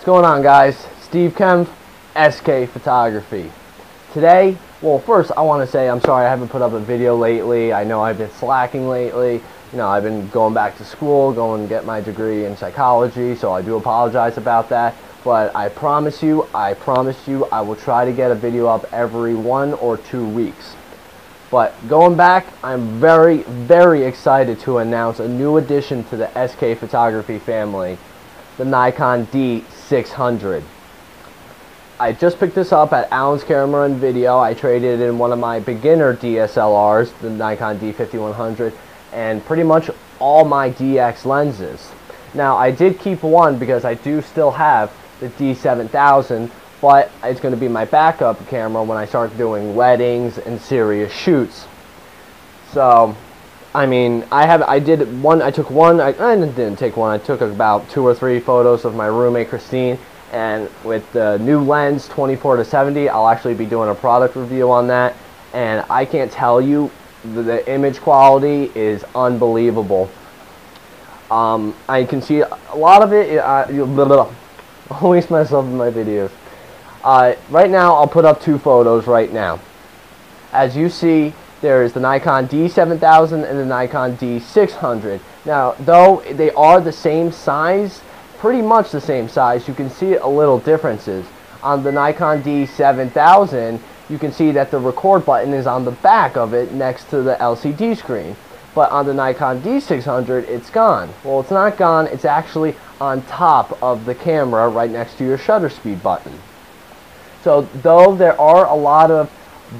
What's going on, guys? Steve Kempf, SK Photography. Today, well, first I want to say I'm sorry I haven't put up a video lately. I know I've been slacking lately. You know, I've been going back to school, going to get my degree in psychology, so I do apologize about that. But I promise you, I will try to get a video up every 1 or 2 weeks. But going back, I'm very, very excited to announce a new addition to the SK Photography family, the Nikon D600. I just picked this up at Alan's Camera and Video. I traded in one of my beginner DSLRs, the Nikon D5100, and pretty much all my DX lenses. Now, I did keep one because I do still have the D7000, but it's going to be my backup camera when I start doing weddings and serious shoots. So, I mean, I didn't take one, I took about 2 or 3 photos of my roommate Christine, and with the new lens 24-70, I'll actually be doing a product review on that, and I can't tell you, the image quality is unbelievable. I can see a lot of it, I always mess up in my videos. Right now, I'll put up 2 photos right now. As you see, there is the Nikon D7000 and the Nikon D600. Now, though they are the same size, pretty much the same size, you can see a little differences. On the Nikon D7000, you can see that the record button is on the back of it next to the LCD screen. But on the Nikon D600, it's gone. Well, it's not gone, it's actually on top of the camera right next to your shutter speed button. So, though there are a lot of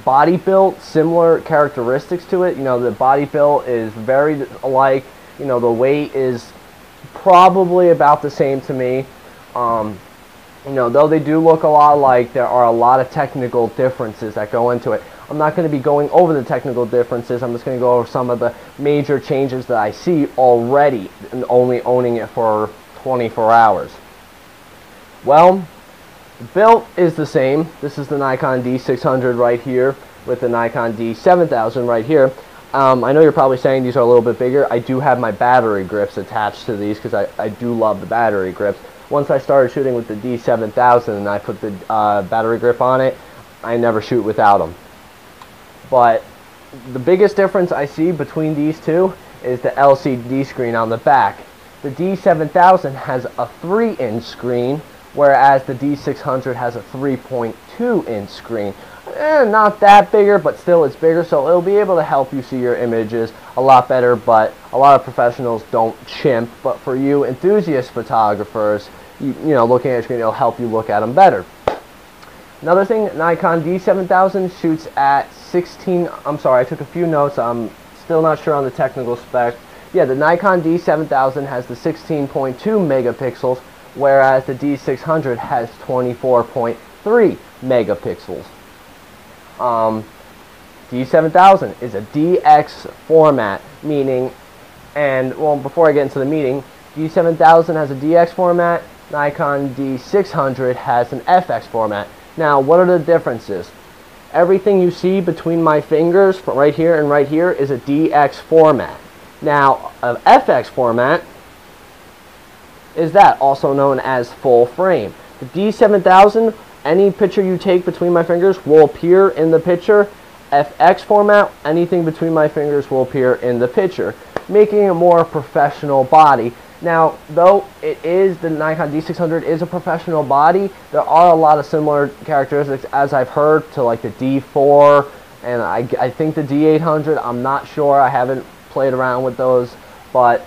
body build similar characteristics to it, you know, the body build is very alike, you know, the weight is probably about the same to me. You know, though they do look a lot alike, there are a lot of technical differences that go into it. I'm not going to be going over the technical differences, I'm just going to go over some of the major changes that I see already, and only owning it for 24 hours. Well, the build is the same. This is the Nikon D600 right here with the Nikon D7000 right here. I know you're probably saying these are a little bit bigger. I do have my battery grips attached to these because I do love the battery grips. Once I started shooting with the D7000 and I put the battery grip on it, I never shoot without them. But the biggest difference I see between these two is the LCD screen on the back. The D7000 has a 3-inch screen, whereas the D600 has a 3.2-inch screen. Not that bigger, but still it's bigger, so it'll be able to help you see your images a lot better, but a lot of professionals don't chimp. But for you enthusiast photographers, you know, looking at your screen, it'll help you look at them better. Another thing, Nikon D7000 shoots at 16, I'm sorry, I took a few notes, I'm still not sure on the technical spec. Yeah, the Nikon D7000 has the 16.2 megapixels, whereas the D600 has 24.3 megapixels. D7000 is a DX format, meaning, and well, before I get into the meaning, D7000 has a DX format, Nikon D600 has an FX format. Now, what are the differences? Everything you see between my fingers, from right here and right here, is a DX format. Now, an FX format is that, also known as full frame. The D7000, any picture you take between my fingers will appear in the picture. FX format, anything between my fingers will appear in the picture, making a more professional body. Now, though it is, the Nikon D600 is a professional body, there are a lot of similar characteristics, as I've heard, to like the D4, and I think the D800, I'm not sure, I haven't played around with those, but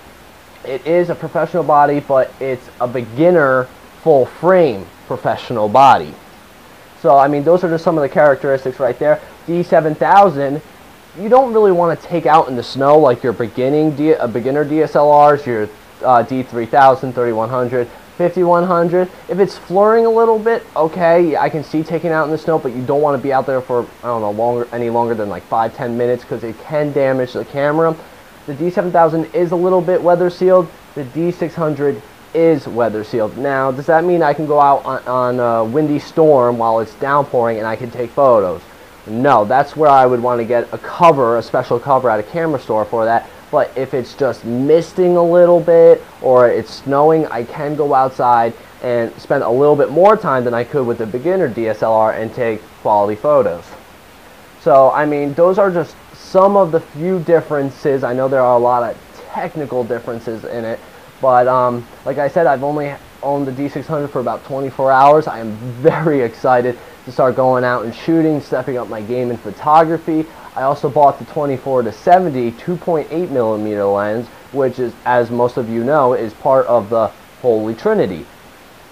it is a professional body, but it's a beginner full frame professional body. So, I mean, those are just some of the characteristics right there. D7000, you don't really want to take out in the snow like your beginner DSLRs, your D3000, 3100, 5100. If it's flurrying a little bit, okay, I can see taking out in the snow, but you don't want to be out there for, I don't know, any longer than like 5-10 minutes because it can damage the camera. The D7000 is a little bit weather sealed. The D600 is weather sealed. Now, does that mean I can go out on a windy storm while it's downpouring and I can take photos? No, that's where I would want to get a cover, a special cover at a camera store for that. but if it's just misting a little bit or it's snowing, I can go outside and spend a little bit more time than I could with the beginner DSLR and take quality photos. So, I mean, those are just some of the few differences. I know there are a lot of technical differences in it, but like I said, I've only owned the D600 for about 24 hours. I am very excited to start going out and shooting, stepping up my game in photography. I also bought the 24 to 70 2.8 millimeter lens, which is, as most of you know, is part of the Holy Trinity.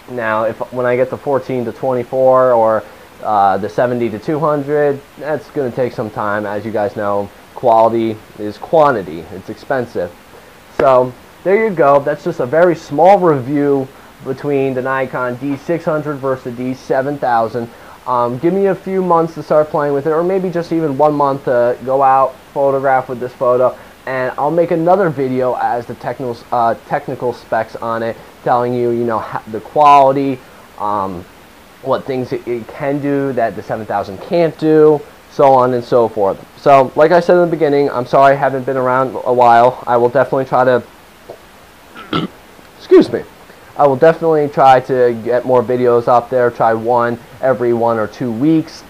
Now, when I get the 14 to 24 or the 70 to 200, that's going to take some time. As you guys know, quality is quantity. It's expensive. So there you go. That's just a very small review between the Nikon D600 versus the D7000. Give me a few months to start playing with it, or maybe just even 1 month to go out, photograph with this photo, and I'll make another video as the technical specs on it, telling you, the quality, what things it can do that the 7000 can't do, so on and so forth. So, like I said in the beginning, I'm sorry I haven't been around a while. I will definitely try to excuse me. I will definitely try to get more videos up there, try one every 1 or 2 weeks.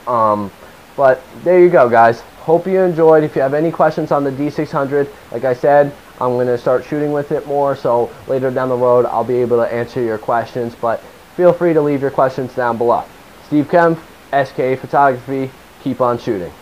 But there you go, guys. Hope you enjoyed. If you have any questions on the D600, like I said, I'm going to start shooting with it more, so later down the road I'll be able to answer your questions, but feel free to leave your questions down below. Steve Kempf, SK Photography, keep on shooting.